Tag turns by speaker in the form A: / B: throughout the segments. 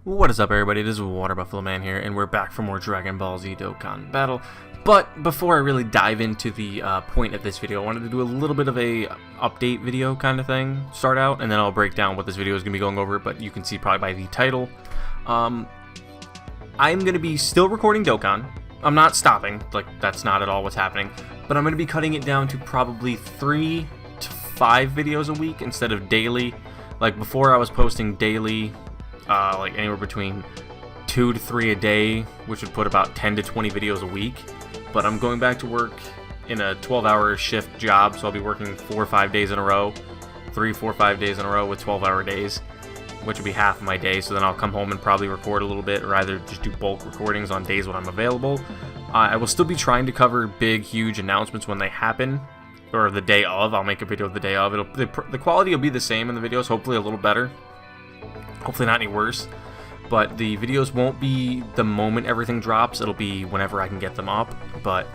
A: What is up, everybody? This is Water Buffalo Man here, and we're back for more Dragon Ball Z Dokkan battle. But before I really dive into the point of this video, I wanted to do a little bit of a update video kind of thing, start out, and then I'll break down what this video is going to be going over, but you can see probably by the title. I'm going to be still recording Dokkan. I'm not stopping, like that's not at all what's happening, but I'm going to be cutting it down to probably 3 to 5 videos a week instead of daily. Like before I was posting daily, like anywhere between 2 to 3 a day, which would put about 10 to 20 videos a week. But I'm going back to work in a 12-hour shift job, so I'll be working 4 or 5 days in a row, 3, 4, 5 days in a row with 12-hour days, which would be half of my day. So then I'll come home and probably record a little bit, or either just do bulk recordings on days when I'm available. I will still be trying to cover big, huge announcements when they happen, or the day of. I'll make a video the day of. The quality will be the same in the videos, hopefully a little better. Hopefully not any worse, but the videos won't be the moment everything drops. It'll be whenever I can get them up. But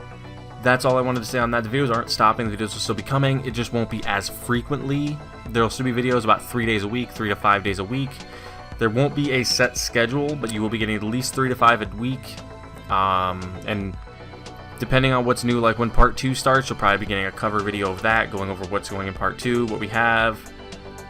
A: that's all I wanted to say on that. The videos aren't stopping. The videos will still be coming. It just won't be as frequently. There'll still be videos about 3 days a week, 3 to 5 days a week. There won't be a set schedule, but you will be getting at least 3 to 5 a week. And depending on what's new, like when part 2 starts, you'll probably be getting a cover video of that, going over what's going in part 2, what we have.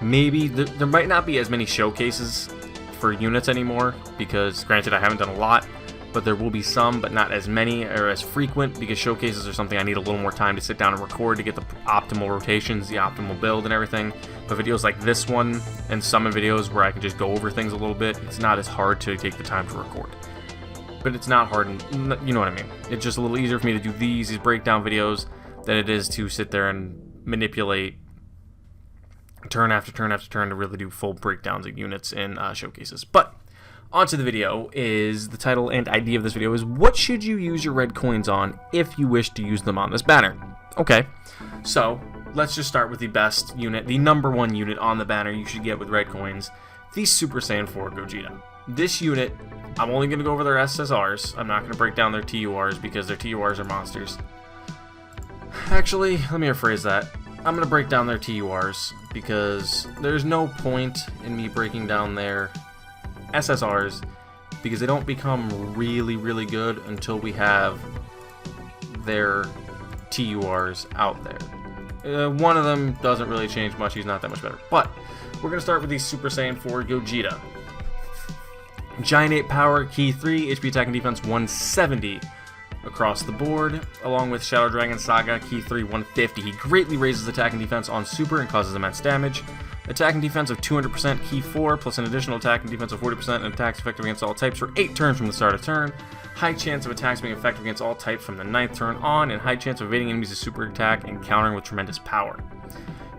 A: Maybe there might not be as many showcases for units anymore, because granted I haven't done a lot, but there will be some, but not as many or as frequent, because showcases are something I need a little more time to sit down and record to get the optimal rotations, the optimal build and everything. But videos like this one and summon videos where I can just go over things a little bit, it's not as hard to take the time to record. But it's not hard, you know what I mean. It's just a little easier for me to do these breakdown videos than it is to sit there and manipulate turn after turn after turn to really do full breakdowns of units in showcases. But onto the video. Is the title and idea of this video is what should you use your red coins on if you wish to use them on this banner? Okay, so let's just start with the best unit, the #1 unit on the banner you should get with red coins, the Super Saiyan 4 Gogeta. This unit, I'm only going to go over their SSRs. I'm not going to break down their TURs because their TURs are monsters. Actually, let me rephrase that. I'm going to break down their TURs because there's no point in me breaking down their SSRs because they don't become really, really good until we have their TURs out there. One of them doesn't really change much. He's not that much better. But we're going to start with the Super Saiyan 4 Gogeta. Giant 8 power, Ki 3, HP attack and defense 170. Across the board, along with Shadow Dragon Saga, Ki 3 150. He greatly raises attack and defense on Super and causes immense damage. Attack and defense of 200%, Ki 4, plus an additional attack and defense of 40%, and attacks effective against all types for 8 turns from the start of turn. High chance of attacks being effective against all types from the 9th turn on, and high chance of evading enemies' super attack and countering with tremendous power.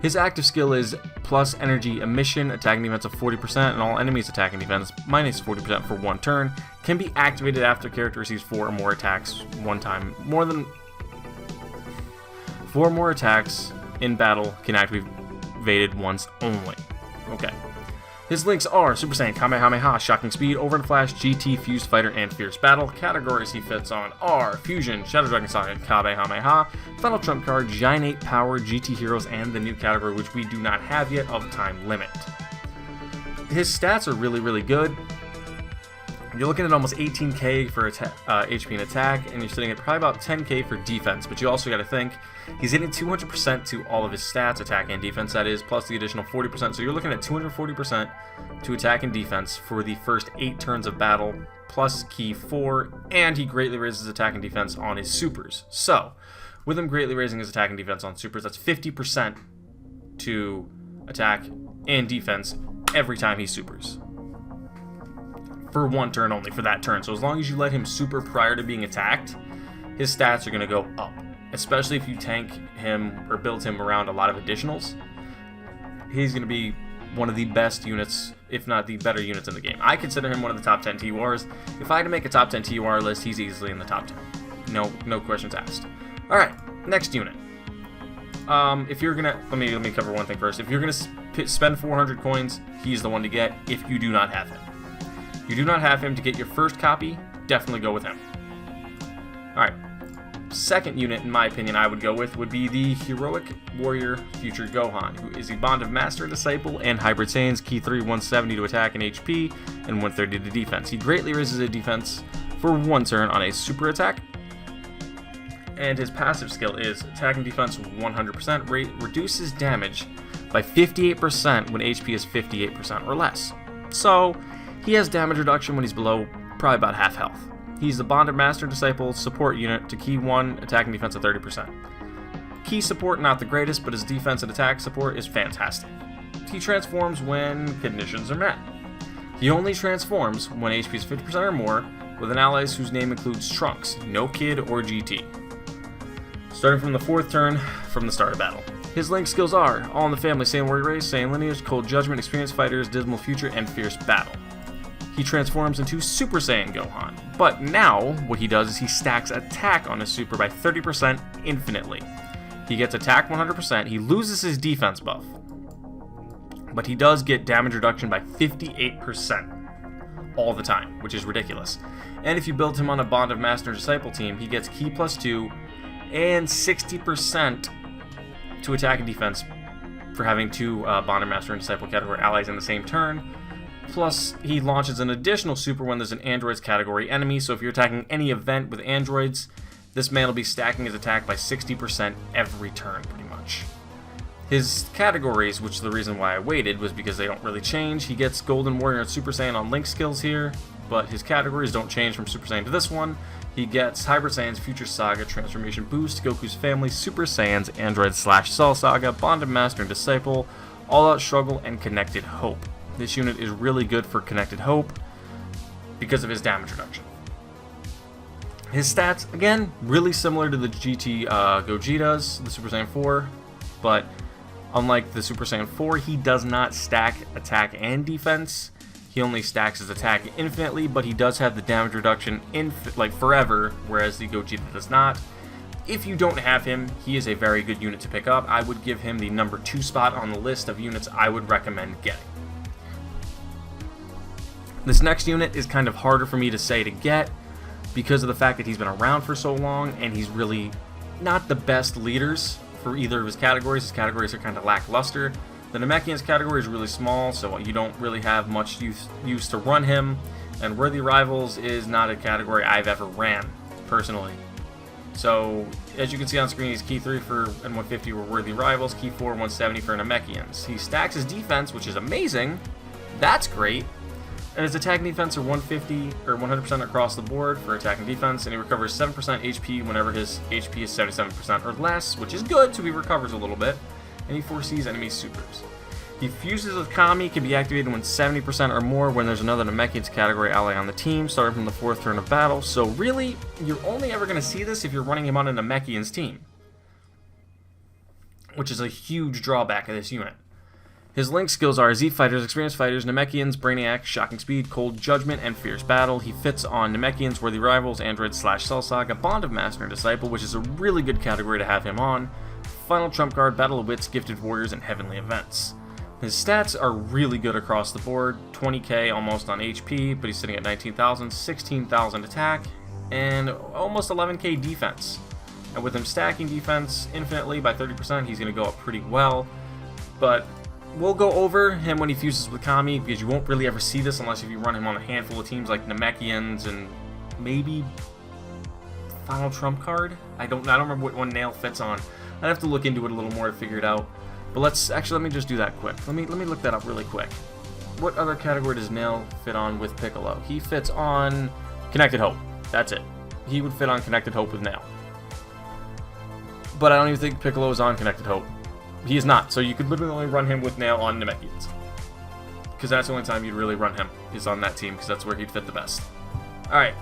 A: His active skill is plus energy emission, attack and defense of 40%, and all enemies' attack and defense minus 40% for 1 turn. Can be activated after character receives 4 or more attacks one time. 4 more attacks in battle can activate evaded once only. Okay. His links are Super Saiyan, Kamehameha, Shocking Speed, Over and Flash, GT, Fused Fighter, and Fierce Battle. Categories he fits on are Fusion, Shadow Dragon Saga, Kamehameha, Final Trump Card, Giant 8 Power, GT Heroes, and the new category, which we do not have yet, of Time Limit. His stats are really, really good. You're looking at almost 18k for HP and attack, and you're sitting at probably about 10k for defense. But you also got to think, he's hitting 200% to all of his stats, attack and defense that is, plus the additional 40%. So you're looking at 240% to attack and defense for the first 8 turns of battle, plus Ki 4, and he greatly raises attack and defense on his supers. So, with him greatly raising his attack and defense on supers, that's 50% to attack and defense every time he supers. For 1 turn only, for that turn. So as long as you let him super prior to being attacked, his stats are going to go up. Especially if you tank him or build him around a lot of additionals. He's going to be one of the best units, if not the better units in the game. I consider him one of the top 10 TURs. If I had to make a top 10 TUR list, he's easily in the top 10. No questions asked. Alright, next unit. If you're going to... Let me cover one thing first. If you're going to spend 400 coins, he's the one to get if you do not have him. You do not have him to get your first copy, definitely go with him. Alright, Second unit, in my opinion, I would go with would be the Heroic Warrior Future Gohan, who is a bond of Master Disciple and Hybrid Saiyans, Key 3, 170 to attack and HP, and 130 to defense. He greatly raises his defense for 1 turn on a super attack, and his passive skill is attack and defense 100%, rate reduces damage by 58% when HP is 58% or less. So, he has damage reduction when he's below probably about half health. He's the Bonded Master Disciple support unit to Key 1, attack and defense of 30%. Key support not the greatest, but his defense and attack support is fantastic. He transforms when conditions are met. He only transforms when HP is 50% or more, with an ally whose name includes Trunks, no Kid or GT. Starting from the 4th turn, from the start of battle. His link skills are All in the Family, Saiyan Warrior Race, Saiyan Lineage, Cold Judgment, Experienced Fighters, Dismal Future, and Fierce Battle. He transforms into Super Saiyan Gohan, but now what he does is he stacks attack on his super by 30% infinitely. He gets attack 100%, he loses his defense buff, but he does get damage reduction by 58% all the time, which is ridiculous. And if you build him on a Bond of Master Disciple team, he gets Key +2 and 60% to attack and defense for having 2 Bond of Master and Disciple category allies in the same turn. Plus, he launches an additional super when there's an androids category enemy, so if you're attacking any event with androids, this man will be stacking his attack by 60% every turn, pretty much. His categories, which is the reason why I waited, was because they don't really change. He gets Golden Warrior and Super Saiyan on Link skills here, but his categories don't change from Super Saiyan to this one. He gets Hybrid Saiyans, Future Saga, Transformation Boost, Goku's Family, Super Saiyans, Android/Cell Saga, Bonded Master and Disciple, All Out Struggle, and Connected Hope. This unit is really good for Connected Hope because of his damage reduction. His stats, again, really similar to the GT Gogetas, the Super Saiyan 4, but unlike the Super Saiyan 4, he does not stack attack and defense. He only stacks his attack infinitely, but he does have the damage reduction forever, whereas the Gogeta does not. If you don't have him, he is a very good unit to pick up. I would give him the number 2 spot on the list of units I would recommend getting. This next unit is kind of harder for me to say to get because of the fact that he's been around for so long and he's really not the best leaders for either of his categories. His categories are kind of lackluster. The Namekian's category is really small, so you don't really have much use to run him, and Worthy Rivals is not a category I've ever ran, personally. So, as you can see on screen, he's Key 3 and 150 for Worthy Rivals, Key 4, 170 for Namekians. He stacks his defense, which is amazing. That's great. And his attack and defense are 150 or 100% across the board for attack and defense, and he recovers 7% HP whenever his HP is 77% or less, which is good, so he recovers a little bit, and he foresees enemy supers. He fuses with Kami, can be activated when 70% or more when there's another Namekians category ally on the team, starting from the 4th turn of battle, so really, you're only ever going to see this if you're running him on a Namekians team, which is a huge drawback of this unit. His link skills are Z Fighters, Experienced Fighters, Namekians, Brainiac, Shocking Speed, Cold Judgment, and Fierce Battle. He fits on Namekians, Worthy Rivals, Android/Cell Saga, Bond of Master and Disciple, which is a really good category to have him on, Final Trump Card, Battle of Wits, Gifted Warriors, and Heavenly Events. His stats are really good across the board, 20k almost on HP, but he's sitting at 19,000, 16,000 attack, and almost 11k defense. And with him stacking defense infinitely by 30%, he's going to go up pretty well, but we'll go over him when he fuses with Kami, because you won't really ever see this unless if you run him on a handful of teams like Namekians and maybe Final Trump Card. I don't remember what one Nail fits on. I'd have to look into it a little more to figure it out. But let me just do that quick. Let me look that up really quick. What other category does Nail fit on with Piccolo? He fits on Connected Hope. That's it. He would fit on Connected Hope with Nail. But I don't even think Piccolo is on Connected Hope. He is not, so you could literally only run him with Nail on Namekians. Because that's the only time you'd really run him, is on that team, because that's where he'd fit the best. Alright.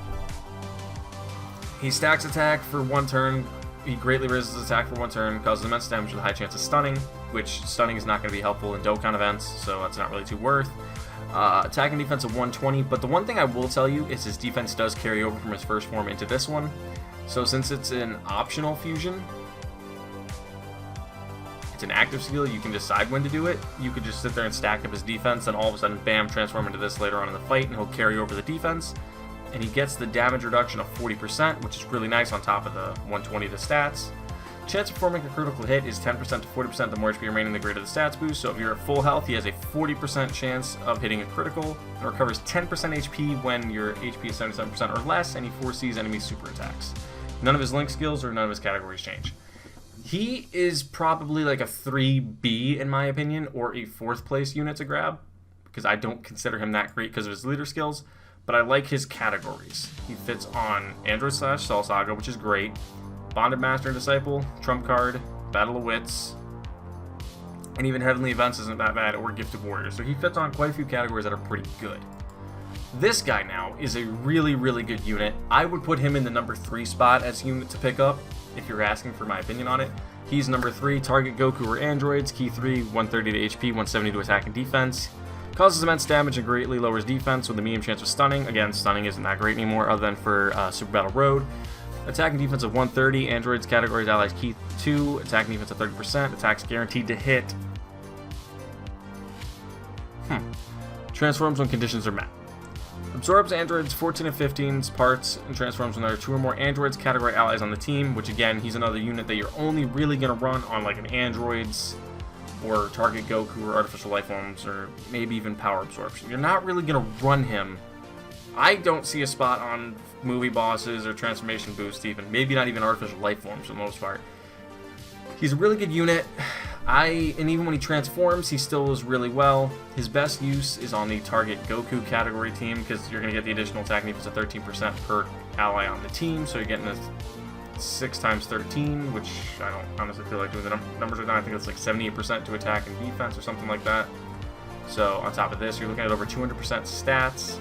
A: He stacks attack for 1 turn. He greatly raises his attack for 1 turn, causes immense damage with a high chance of stunning, which stunning is not going to be helpful in Dokkan events, so that's not really too worth. Attack and defense of 120, but the one thing I will tell you is his defense does carry over from his first form into this one. So since it's an optional fusion, an active skill, you can decide when to do it. You could just sit there and stack up his defense, and all of a sudden, bam, transform into this later on in the fight, and he'll carry over the defense. and he gets the damage reduction of 40%, which is really nice on top of the 120 of the stats. Chance of performing a critical hit is 10% to 40%. The more HP remaining, the greater the stats boost. So if you're at full health, he has a 40% chance of hitting a critical, and recovers 10% HP when your HP is 77% or less, and he foresees enemy super attacks. None of his link skills or none of his categories change. He is probably like a 3B in my opinion, or a 4th place unit to grab, because I don't consider him that great because of his leader skills, but I like his categories. He fits on Android / Cell Saga, which is great, Bonded Master and Disciple, Trump Card, Battle of Wits, and even Heavenly Events isn't that bad, or Gifted Warrior. So he fits on quite a few categories that are pretty good. This guy now is a really, really good unit. I would put him in the number 3 spot as a unit to pick up, if you're asking for my opinion on it. He's number 3, target Goku or androids, key 3, 130 to HP, 170 to attack and defense. Causes immense damage and greatly lowers defense with a medium chance of stunning. Again, stunning isn't that great anymore other than for Super Battle Road. Attack and defense of 130, androids, categories, allies, key 2, attack and defense of 30%, attacks guaranteed to hit. Transforms when conditions are met. Absorbs androids 14 and 15's parts and transforms when there are 2 or more androids, category allies on the team, which again, he's another unit that you're only really going to run on like an androids or target Goku or artificial life forms, or maybe even power absorption. You're not really going to run him. I don't see a spot on movie bosses or transformation boost even. Maybe not even artificial life forms for the most part. He's a really good unit. And even when he transforms, he still does really well. His best use is on the target Goku category team, because you're going to get the additional attack and defense of 13% per ally on the team. So you're getting a 6 times 13, which I don't honestly feel like doing the numbers right now. I think it's like 78% to attack and defense or something like that. So on top of this, you're looking at over 200% stats,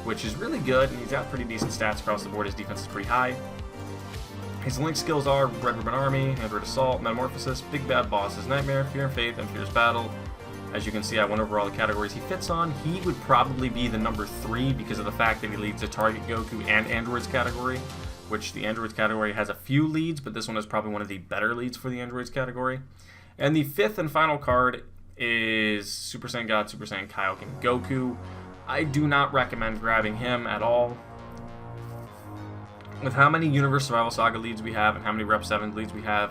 A: which is really good, and he's got pretty decent stats across the board. His defense is pretty high. His link skills are Red Ribbon Army, Android Assault, Metamorphosis, Big Bad Bosses, Nightmare, Fear and Faith, and Fierce Battle. As you can see, I went over all the categories he fits on. He would probably be the number 3 because of the fact that he leads the target Goku and Androids category, which the Androids category has a few leads, but this one is probably one of the better leads for the Androids category. And the 5th and final card is Super Saiyan God, Super Saiyan Kaioken Goku. I do not recommend grabbing him at all. With how many Universe Survival Saga leads we have and how many Rep 7 leads we have,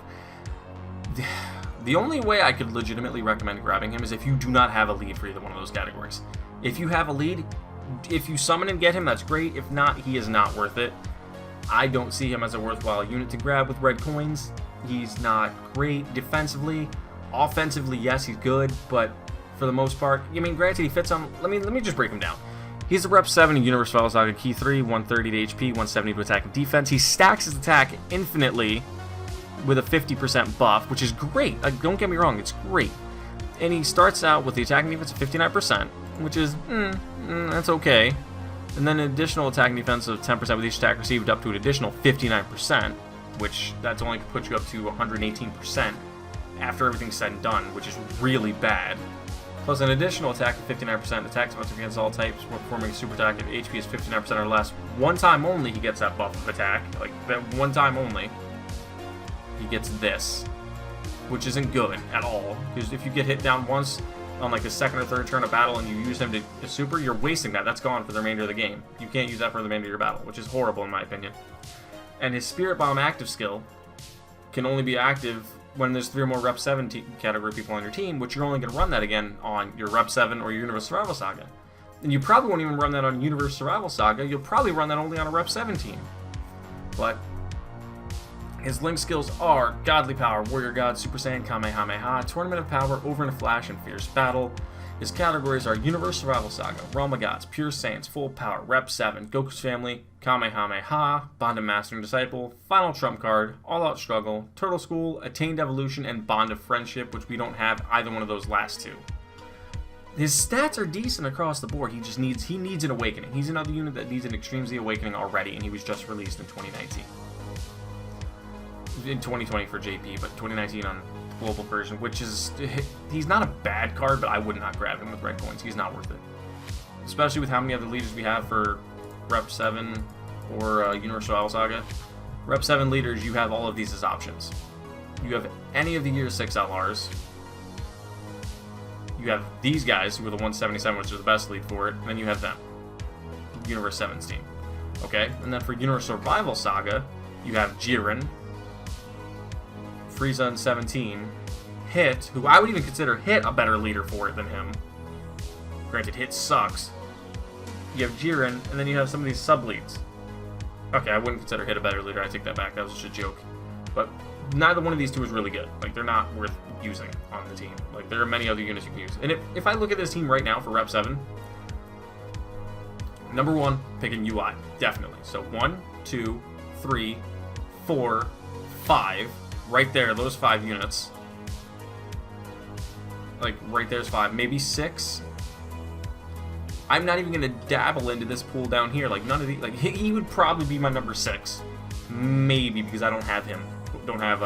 A: the only way I could legitimately recommend grabbing him is if you do not have a lead for either one of those categories. If you have a lead, if you summon and get him, that's great. If not, he is not worth it. I don't see him as a worthwhile unit to grab with red coins. He's not great defensively. Offensively, yes, he's good, but for the most part, I mean, granted, he fits on. Let me just break him down. He's a Rep 7 in Universe Survival Saga, Key 3, 130 to HP, 170 to attack and defense. He stacks his attack infinitely with a 50% buff, which is great. Don't get me wrong, it's great. And he starts out with the attack and defense of 59%, which is, that's okay. And then an additional attack and defense of 10% with each attack received up to an additional 59%, which that's only puts you up to 118% after everything's said and done, which is really bad. Plus an additional attack of 59%, attacks against all types when performing a super attack if HP is 59% or less. One time only he gets that buff of attack, like that one time only. He gets this, which isn't good at all, because if you get hit down once on like the second or third turn of battle and you use him to super, you're wasting that. That's gone for the remainder of the game. You can't use that for the remainder of your battle, which is horrible in my opinion. And his Spirit Bomb active skill can only be active when there's 3 or more Rep 7 category people on your team, which you're only going to run that again on your Rep 7 or your Universe Survival Saga. And you probably won't even run that on Universe Survival Saga. You'll probably run that only on a Rep 7 team. But his link skills are Godly Power, Warrior God, Super Saiyan, Kamehameha, Tournament of Power, Over in a Flash, and Fierce Battle. His categories are Universe Survival Saga, Realm of Gods, Pure Saiyans, Full Power, Rep 7, Goku's Family, Kamehameha, Bond of Master and Disciple, Final Trump Card, All Out Struggle, Turtle School, Attained Evolution, and Bond of Friendship, which we don't have either one of those last two. His stats are decent across the board. He needs an awakening. He's another unit that needs an Extreme Z awakening already, and he was just released in 2019. In 2020 for JP, but 2019 on global version, which is, he's not a bad card, but I would not grab him with red coins. He's not worth it. Especially with how many other leaders we have for Rep 7 or Universe Survival Saga. Rep 7 leaders, you have all of these as options. You have any of the Year 6 LRs. You have these guys, who are the 177, which is the best lead for it, and then you have them. Universe 7's team. Okay, and then for Universal Survival Saga, you have Jiren, Frieza in 17, Hit, who I would even consider Hit a better leader for it than him. Granted, Hit sucks. You have Jiren, and then you have some of these sub-leads. Okay, I wouldn't consider Hit a better leader. I take that back. That was just a joke. But neither one of these two is really good. Like, they're not worth using on the team. Like, there are many other units you can use. And if I look at this team right now for Rep 7, number 1, picking UI. Definitely. So 1, 2, 3, 4, 5. Right there, those 5 units. Like, right there's 5. Maybe 6. I'm not even going to dabble into this pool down here. Like, none of these... Like, he would probably be my number 6. Maybe, because I don't have him. Don't have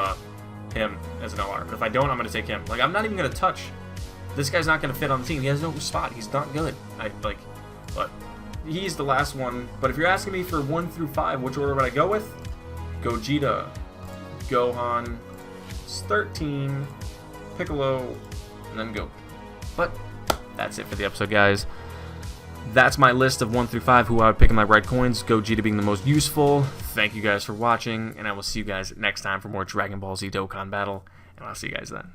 A: him as an LR. But if I don't, I'm going to take him. Like, I'm not even going to touch... This guy's not going to fit on the team. He has no spot. He's not good. But he's the last one. But if you're asking me for 1 through 5, which order would I go with? Gogeta, Gohan, 13, Piccolo, and then Goku. But that's it for the episode, guys. That's my list of 1 through 5 who I would pick in my red coins, Gogeta being the most useful. Thank you guys for watching, and I will see you guys next time for more Dragon Ball Z Dokkan Battle, and I'll see you guys then.